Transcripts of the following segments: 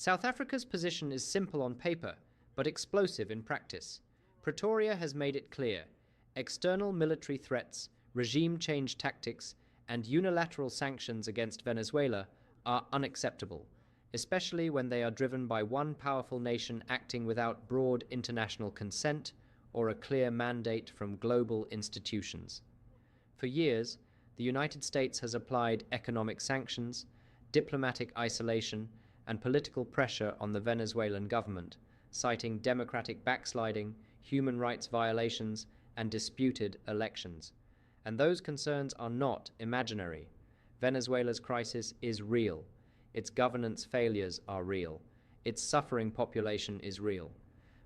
South Africa's position is simple on paper, but explosive in practice. Pretoria has made it clear: external military threats, regime change tactics, and unilateral sanctions against Venezuela are unacceptable, especially when they are driven by one powerful nation acting without broad international consent or a clear mandate from global institutions. For years, the United States has applied economic sanctions, diplomatic isolation, and political pressure on the Venezuelan government, citing democratic backsliding, human rights violations, and disputed elections. And those concerns are not imaginary. Venezuela's crisis is real. Its governance failures are real. Its suffering population is real.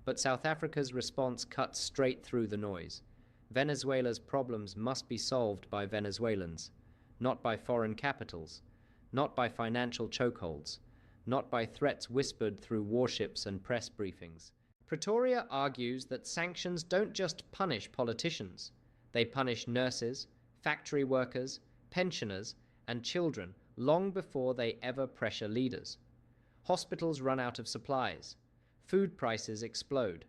But South Africa's response cuts straight through the noise. Venezuela's problems must be solved by Venezuelans, not by foreign capitals, not by financial chokeholds, not by threats whispered through warships and press briefings. Pretoria argues that sanctions don't just punish politicians. They punish nurses, factory workers, pensioners, and children long before they ever pressure leaders. Hospitals run out of supplies. Food prices explode.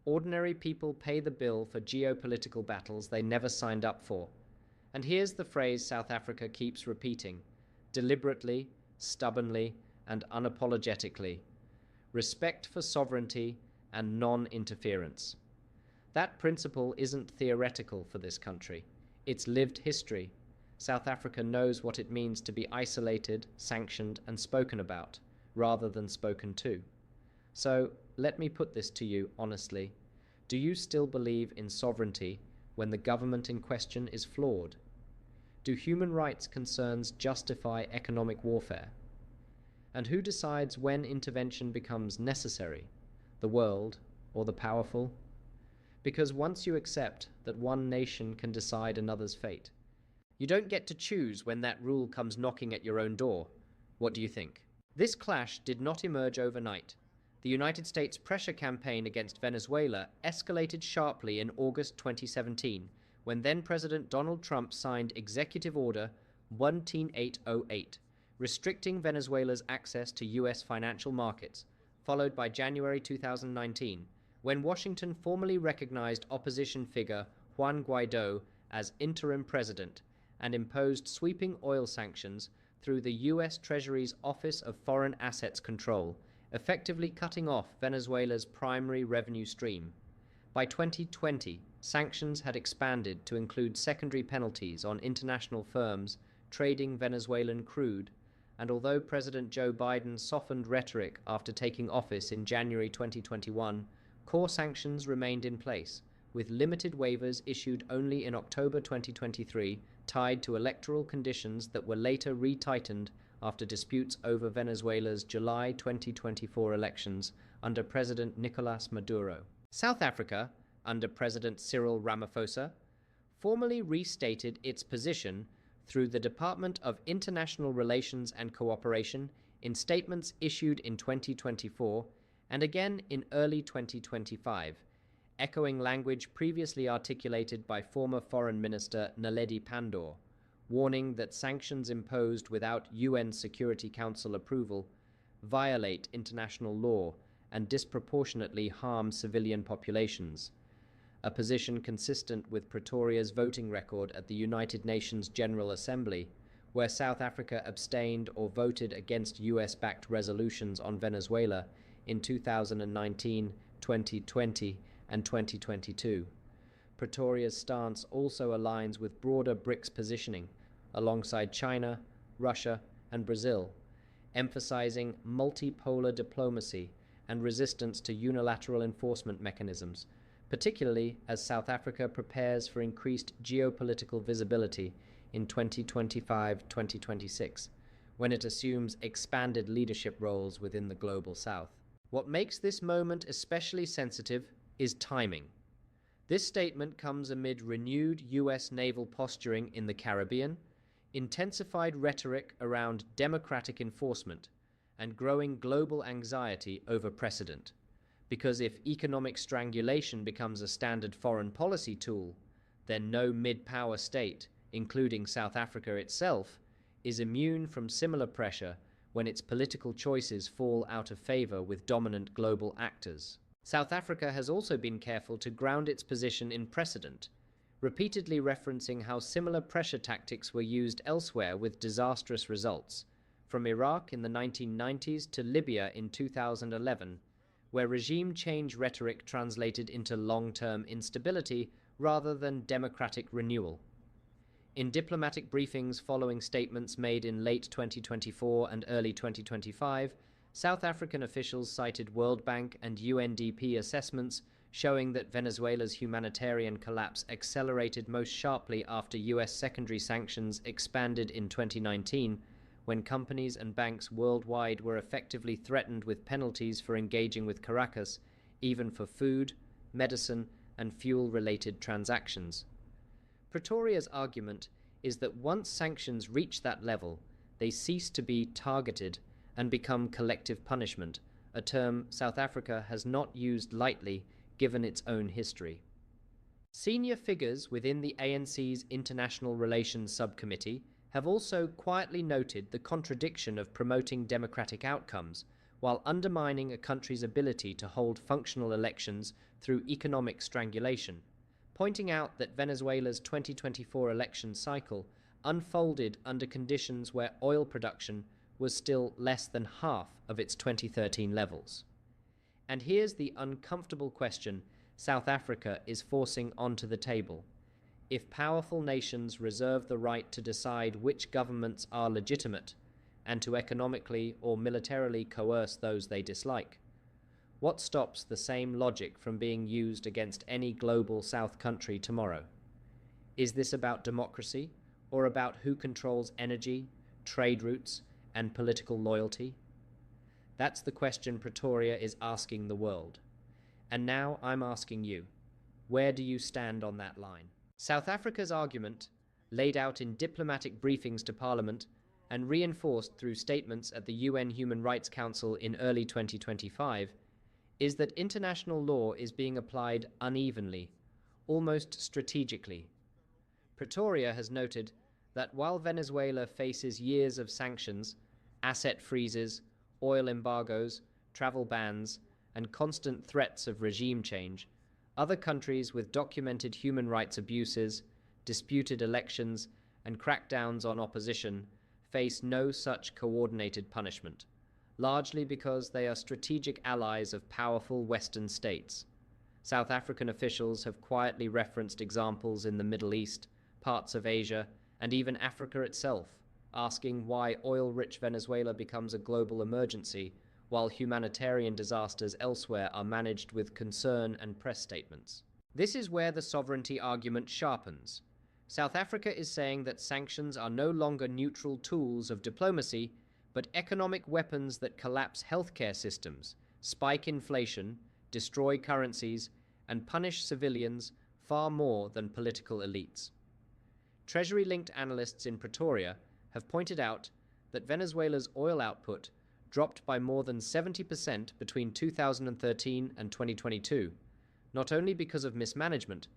Ordinary people pay the bill for geopolitical battles they never signed up for. And here's the phrase South Africa keeps repeating, deliberately, stubbornly, and unapologetically: respect for sovereignty and non-interference. That principle isn't theoretical for this country. It's lived history. South Africa knows what it means to be isolated, sanctioned, and spoken about, rather than spoken to. So, let me put this to you honestly. Do you still believe in sovereignty when the government in question is flawed? Do human rights concerns justify economic warfare? And who decides when intervention becomes necessary? The world or the powerful? Because once you accept that one nation can decide another's fate, you don't get to choose when that rule comes knocking at your own door. What do you think? This clash did not emerge overnight. The United States pressure campaign against Venezuela escalated sharply in August 2017, when then-President Donald Trump signed Executive Order 18808, restricting Venezuela's access to U.S. financial markets, followed by January 2019, when Washington formally recognized opposition figure Juan Guaido as interim president and imposed sweeping oil sanctions through the U.S. Treasury's Office of Foreign Assets Control, effectively cutting off Venezuela's primary revenue stream. By 2020, sanctions had expanded to include secondary penalties on international firms trading Venezuelan crude, and although President Joe Biden softened rhetoric after taking office in January 2021, core sanctions remained in place, with limited waivers issued only in October 2023, tied to electoral conditions that were later re-tightened after disputes over Venezuela's July 2024 elections under President Nicolas Maduro. South Africa, under President Cyril Ramaphosa, formally restated its position through the Department of International Relations and Cooperation in statements issued in 2024 and again in early 2025, echoing language previously articulated by former Foreign Minister Naledi Pandor, warning that sanctions imposed without UN Security Council approval violate international law and disproportionately harm civilian populations, a position consistent with Pretoria's voting record at the United Nations General Assembly, where South Africa abstained or voted against US-backed resolutions on Venezuela in 2019, 2020, and 2022. Pretoria's stance also aligns with broader BRICS positioning, alongside China, Russia, and Brazil, emphasizing multipolar diplomacy and resistance to unilateral enforcement mechanisms, particularly as South Africa prepares for increased geopolitical visibility in 2025-2026, when it assumes expanded leadership roles within the Global South. What makes this moment especially sensitive is timing. This statement comes amid renewed U.S. naval posturing in the Caribbean, intensified rhetoric around democratic enforcement, and growing global anxiety over precedent. Because if economic strangulation becomes a standard foreign policy tool, then no mid-power state, including South Africa itself, is immune from similar pressure when its political choices fall out of favor with dominant global actors. South Africa has also been careful to ground its position in precedent, repeatedly referencing how similar pressure tactics were used elsewhere with disastrous results, from Iraq in the 1990s to Libya in 2011, where regime change rhetoric translated into long-term instability rather than democratic renewal. In diplomatic briefings following statements made in late 2024 and early 2025, South African officials cited World Bank and UNDP assessments showing that Venezuela's humanitarian collapse accelerated most sharply after US secondary sanctions expanded in 2019, when companies and banks worldwide were effectively threatened with penalties for engaging with Caracas, even for food, medicine, and fuel-related transactions. Pretoria's argument is that once sanctions reach that level, they cease to be targeted and become collective punishment, a term South Africa has not used lightly given its own history. Senior figures within the ANC's International Relations Subcommittee have also quietly noted the contradiction of promoting democratic outcomes while undermining a country's ability to hold functional elections through economic strangulation, pointing out that Venezuela's 2024 election cycle unfolded under conditions where oil production was still less than half of its 2013 levels. And here's the uncomfortable question South Africa is forcing onto the table. If powerful nations reserve the right to decide which governments are legitimate and to economically or militarily coerce those they dislike, what stops the same logic from being used against any global South country tomorrow? Is this about democracy or about who controls energy, trade routes, and political loyalty? That's the question Pretoria is asking the world. And now I'm asking you, where do you stand on that line? South Africa's argument, laid out in diplomatic briefings to Parliament and reinforced through statements at the UN Human Rights Council in early 2025, is that international law is being applied unevenly, almost strategically. Pretoria has noted that while Venezuela faces years of sanctions, asset freezes, oil embargoes, travel bans, and constant threats of regime change, other countries with documented human rights abuses, disputed elections, and crackdowns on opposition face no such coordinated punishment, largely because they are strategic allies of powerful Western states. South African officials have quietly referenced examples in the Middle East, parts of Asia, and even Africa itself, asking why oil-rich Venezuela becomes a global emergency while humanitarian disasters elsewhere are managed with concern and press statements. This is where the sovereignty argument sharpens. South Africa is saying that sanctions are no longer neutral tools of diplomacy, but economic weapons that collapse healthcare systems, spike inflation, destroy currencies, and punish civilians far more than political elites. Treasury-linked analysts in Pretoria have pointed out that Venezuela's oil output dropped by more than 70% between 2013 and 2022, not only because of mismanagement,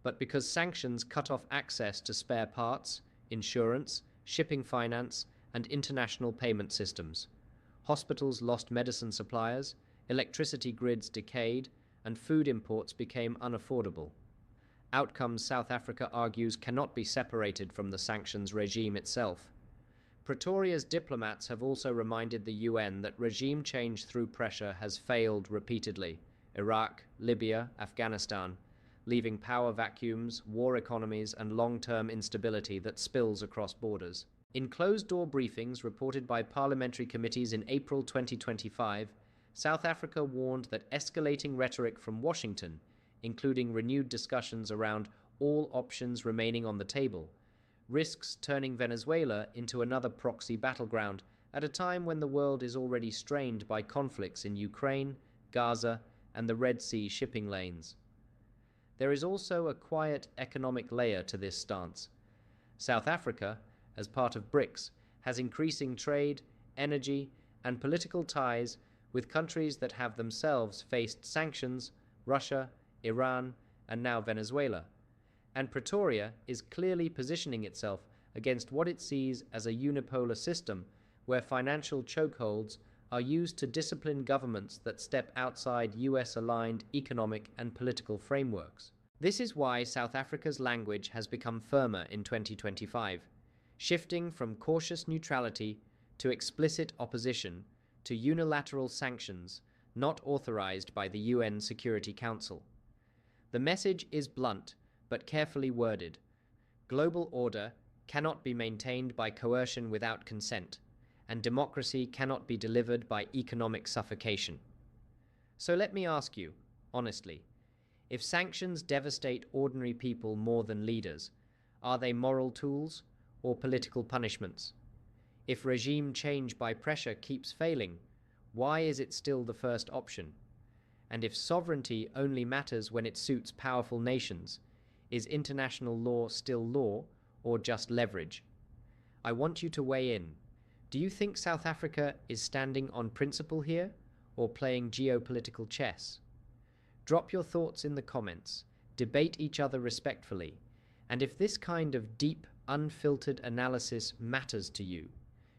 but because sanctions cut off access to spare parts, insurance, shipping finance, and international payment systems. Hospitals lost medicine suppliers, electricity grids decayed, and food imports became unaffordable. Outcomes South Africa argues cannot be separated from the sanctions regime itself. Pretoria's diplomats have also reminded the UN that regime change through pressure has failed repeatedly: Iraq, Libya, Afghanistan, leaving power vacuums, war economies, and long-term instability that spills across borders. In closed-door briefings reported by parliamentary committees in April 2025, South Africa warned that escalating rhetoric from Washington, including renewed discussions around all options remaining on the table, risks turning Venezuela into another proxy battleground at a time when the world is already strained by conflicts in Ukraine, Gaza, and the Red Sea shipping lanes. There is also a quiet economic layer to this stance. South Africa, as part of BRICS, has increasing trade, energy, and political ties with countries that have themselves faced sanctions: Russia, Iran, and now Venezuela. And Pretoria is clearly positioning itself against what it sees as a unipolar system where financial chokeholds are used to discipline governments that step outside US-aligned economic and political frameworks. This is why South Africa's language has become firmer in 2025, shifting from cautious neutrality to explicit opposition to unilateral sanctions not authorized by the UN Security Council. The message is blunt but carefully worded. Global order cannot be maintained by coercion without consent, and democracy cannot be delivered by economic suffocation. So let me ask you, honestly, if sanctions devastate ordinary people more than leaders, are they moral tools or political punishments? If regime change by pressure keeps failing, why is it still the first option? And if sovereignty only matters when it suits powerful nations, is international law still law or just leverage? I want you to weigh in. Do you think South Africa is standing on principle here or playing geopolitical chess? Drop your thoughts in the comments, debate each other respectfully, and if this kind of deep, unfiltered analysis matters to you,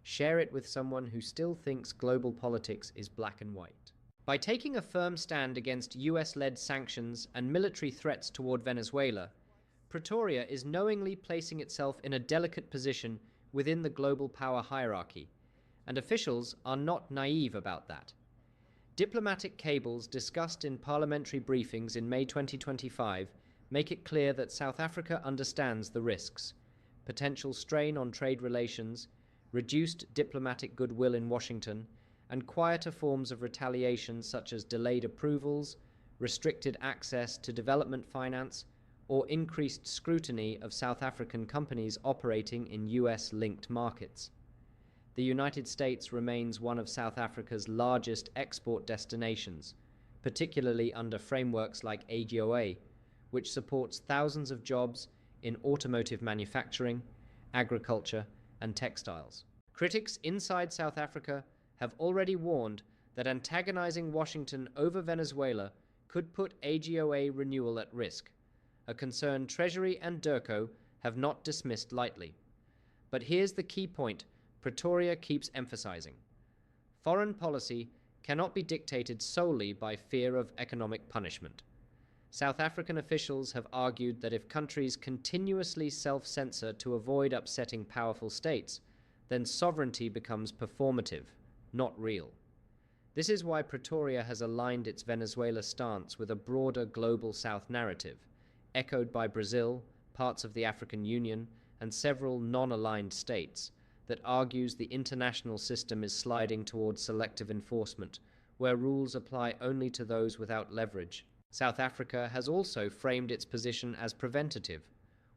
share it with someone who still thinks global politics is black and white. By taking a firm stand against US-led sanctions and military threats toward Venezuela, Pretoria is knowingly placing itself in a delicate position within the global power hierarchy, and officials are not naive about that. Diplomatic cables discussed in parliamentary briefings in May 2025 make it clear that South Africa understands the risks: potential strain on trade relations, reduced diplomatic goodwill in Washington, and quieter forms of retaliation such as delayed approvals, restricted access to development finance, or increased scrutiny of South African companies operating in US-linked markets. The United States remains one of South Africa's largest export destinations, particularly under frameworks like AGOA, which supports thousands of jobs in automotive manufacturing, agriculture, and textiles. Critics inside South Africa have already warned that antagonizing Washington over Venezuela could put AGOA renewal at risk, a concern Treasury and DIRCO have not dismissed lightly. But here's the key point Pretoria keeps emphasizing. Foreign policy cannot be dictated solely by fear of economic punishment. South African officials have argued that if countries continuously self-censor to avoid upsetting powerful states, then sovereignty becomes performative, not real. This is why Pretoria has aligned its Venezuela stance with a broader global South narrative, echoed by Brazil, parts of the African Union, and several non-aligned states, that argues the international system is sliding towards selective enforcement, where rules apply only to those without leverage. South Africa has also framed its position as preventative,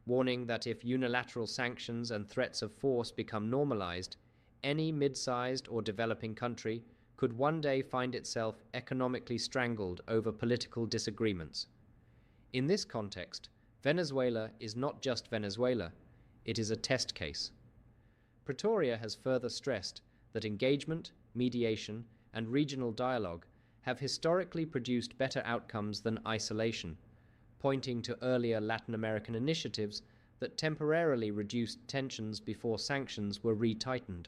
warning that if unilateral sanctions and threats of force become normalized, any mid-sized or developing country could one day find itself economically strangled over political disagreements. In this context, Venezuela is not just Venezuela, it is a test case. Pretoria has further stressed that engagement, mediation, and regional dialogue have historically produced better outcomes than isolation, pointing to earlier Latin American initiatives that temporarily reduced tensions before sanctions were retightened.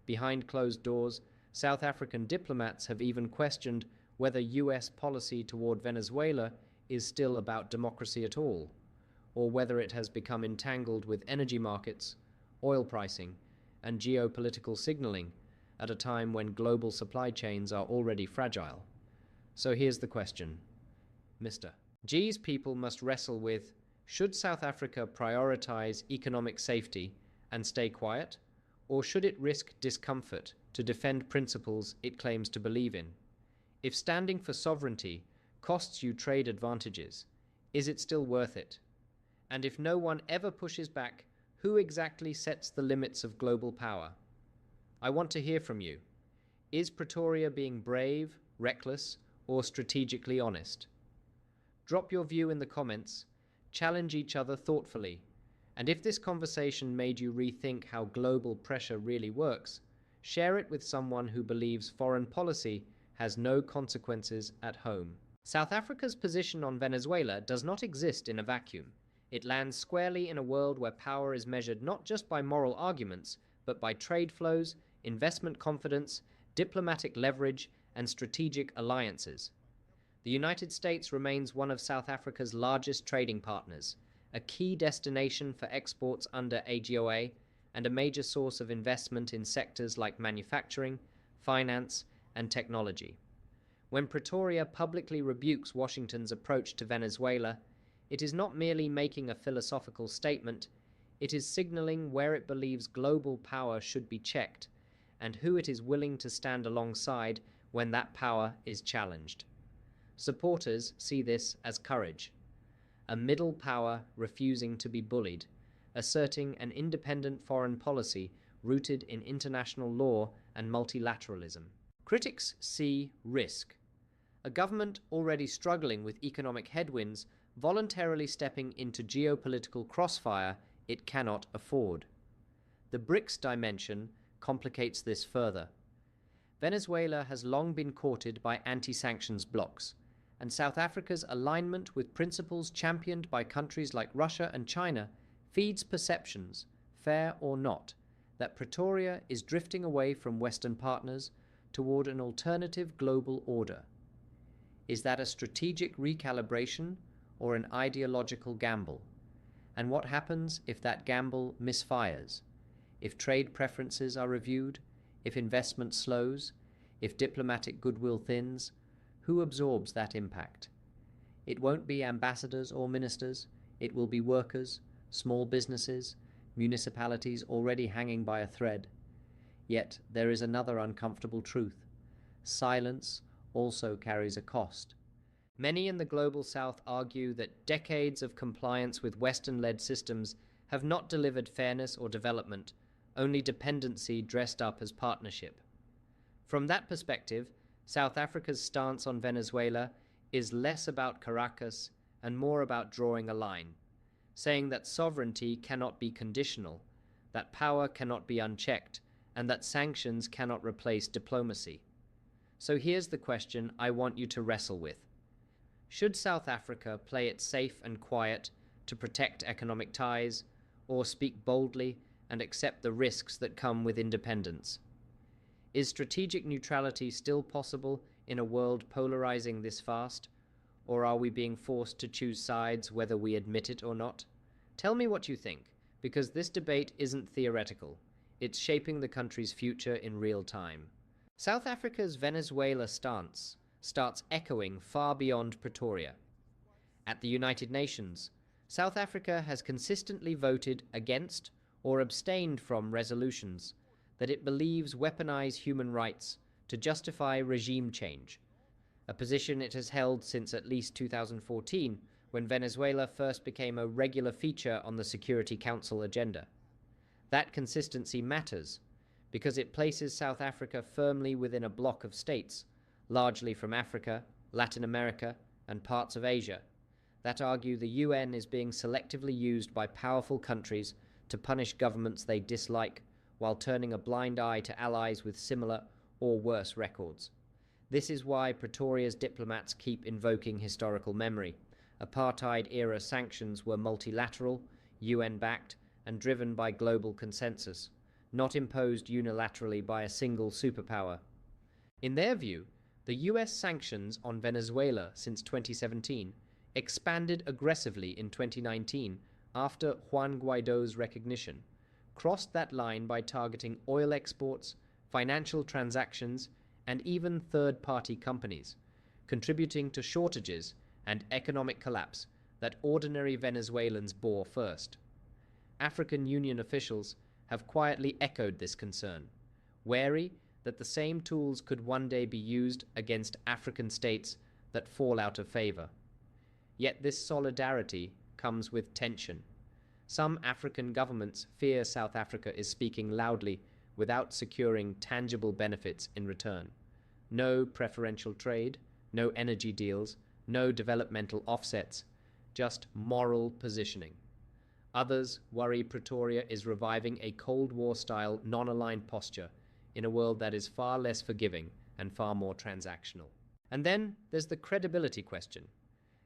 Behind closed doors, South African diplomats have even questioned whether US policy toward Venezuela is still about democracy at all, or whether it has become entangled with energy markets, oil pricing, and geopolitical signaling at a time when global supply chains are already fragile. So here's the question. Mr. G's people must wrestle with, should South Africa prioritize economic safety and stay quiet, or should it risk discomfort to defend principles it claims to believe in? If standing for sovereignty costs you trade advantages, is it still worth it? And if no one ever pushes back, who exactly sets the limits of global power? I want to hear from you. Is Pretoria being brave, reckless, or strategically honest? Drop your view in the comments, challenge each other thoughtfully, and if this conversation made you rethink how global pressure really works, share it with someone who believes foreign policy has no consequences at home. South Africa's position on Venezuela does not exist in a vacuum. It lands squarely in a world where power is measured not just by moral arguments, but by trade flows, investment confidence, diplomatic leverage, and strategic alliances. The United States remains one of South Africa's largest trading partners, a key destination for exports under AGOA, and a major source of investment in sectors like manufacturing, finance, and technology. When Pretoria publicly rebukes Washington's approach to Venezuela, it is not merely making a philosophical statement, it is signaling where it believes global power should be checked and who it is willing to stand alongside when that power is challenged. Supporters see this as courage, a middle power refusing to be bullied, asserting an independent foreign policy rooted in international law and multilateralism. Critics see risk, a government already struggling with economic headwinds voluntarily stepping into geopolitical crossfire it cannot afford. The BRICS dimension complicates this further. Venezuela has long been courted by anti-sanctions blocs, and South Africa's alignment with principles championed by countries like Russia and China feeds perceptions, fair or not, that Pretoria is drifting away from Western partners toward an alternative global order. Is that a strategic recalibration or an ideological gamble? And what happens if that gamble misfires? If trade preferences are reviewed? If investment slows? If diplomatic goodwill thins? Who absorbs that impact? It won't be ambassadors or ministers. It will be workers, small businesses, municipalities already hanging by a thread. Yet there is another uncomfortable truth. Silence also carries a cost. Many in the Global South argue that decades of compliance with Western-led systems have not delivered fairness or development, only dependency dressed up as partnership. From that perspective, South Africa's stance on Venezuela is less about Caracas and more about drawing a line, saying that sovereignty cannot be conditional, that power cannot be unchecked, and that sanctions cannot replace diplomacy. So here's the question I want you to wrestle with. Should South Africa play it safe and quiet to protect economic ties, or speak boldly and accept the risks that come with independence? Is strategic neutrality still possible in a world polarizing this fast, or are we being forced to choose sides whether we admit it or not? Tell me what you think, because this debate isn't theoretical. It's shaping the country's future in real time. South Africa's Venezuela stance starts echoing far beyond Pretoria. At the United Nations, South Africa has consistently voted against or abstained from resolutions that it believes weaponize human rights to justify regime change, a position it has held since at least 2014, when Venezuela first became a regular feature on the Security Council agenda. That consistency matters because it places South Africa firmly within a bloc of states, largely from Africa, Latin America, and parts of Asia, that argue the UN is being selectively used by powerful countries to punish governments they dislike while turning a blind eye to allies with similar or worse records. This is why Pretoria's diplomats keep invoking historical memory. Apartheid-era sanctions were multilateral, UN-backed, and driven by global consensus, not imposed unilaterally by a single superpower. In their view, the US sanctions on Venezuela since 2017 expanded aggressively in 2019 after Juan Guaido's recognition, crossed that line by targeting oil exports, financial transactions, and even third-party companies, contributing to shortages and economic collapse that ordinary Venezuelans bore first. African Union officials have quietly echoed this concern, wary that the same tools could one day be used against African states that fall out of favor. Yet this solidarity comes with tension. Some African governments fear South Africa is speaking loudly without securing tangible benefits in return. No preferential trade, no energy deals, no developmental offsets, just moral positioning. Others worry Pretoria is reviving a Cold War-style non-aligned posture in a world that is far less forgiving and far more transactional. And then there's the credibility question.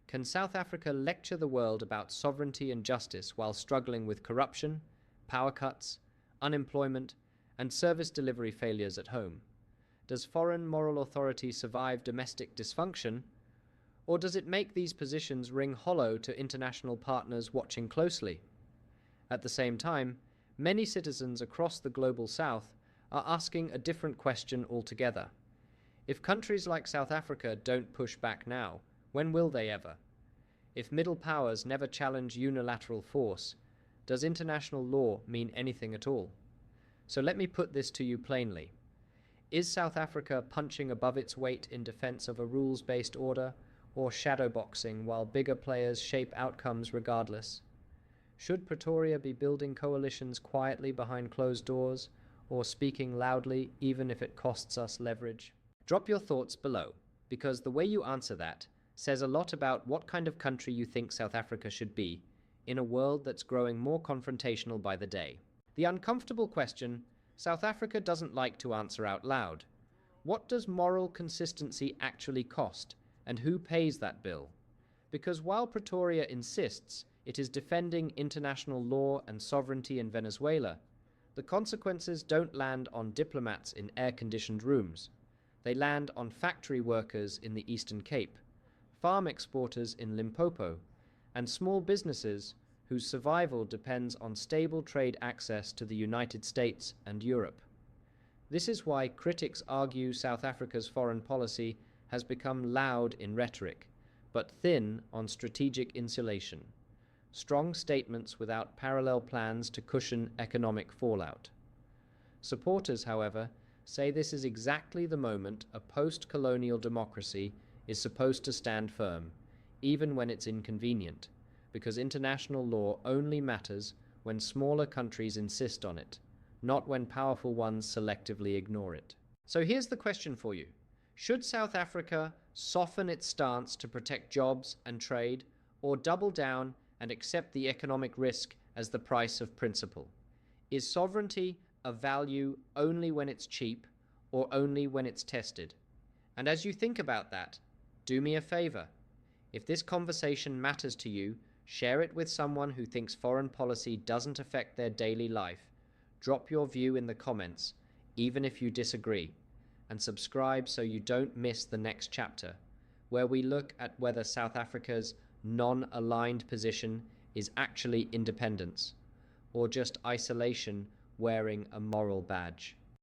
Can South Africa lecture the world about sovereignty and justice while struggling with corruption, power cuts, unemployment, and service delivery failures at home? Does foreign moral authority survive domestic dysfunction, or does it make these positions ring hollow to international partners watching closely? At the same time, many citizens across the global south are asking a different question altogether. If countries like South Africa don't push back now, when will they ever? If middle powers never challenge unilateral force, does international law mean anything at all? So let me put this to you plainly. Is South Africa punching above its weight in defense of a rules-based order, or shadowboxing while bigger players shape outcomes regardless? Should Pretoria be building coalitions quietly behind closed doors, or speaking loudly even if it costs us leverage? Drop your thoughts below, because the way you answer that says a lot about what kind of country you think South Africa should be in a world that's growing more confrontational by the day. The uncomfortable question South Africa doesn't like to answer out loud. What does moral consistency actually cost, and who pays that bill? Because while Pretoria insists it is defending international law and sovereignty in Venezuela, the consequences don't land on diplomats in air-conditioned rooms. They land on factory workers in the Eastern Cape, farm exporters in Limpopo, and small businesses whose survival depends on stable trade access to the United States and Europe. This is why critics argue South Africa's foreign policy has become loud in rhetoric, but thin on strategic insulation. Strong statements without parallel plans to cushion economic fallout. Supporters, however, say this is exactly the moment a post-colonial democracy is supposed to stand firm, even when it's inconvenient, because international law only matters when smaller countries insist on it, not when powerful ones selectively ignore it. So here's the question for you. Should South Africa soften its stance to protect jobs and trade, or double down and accept the economic risk as the price of principle? Is sovereignty a value only when it's cheap, or only when it's tested? And as you think about that, do me a favor. If this conversation matters to you, share it with someone who thinks foreign policy doesn't affect their daily life. Drop your view in the comments, even if you disagree, and subscribe so you don't miss the next chapter, where we look at whether South Africa's non-aligned position is actually independence, or just isolation wearing a moral badge.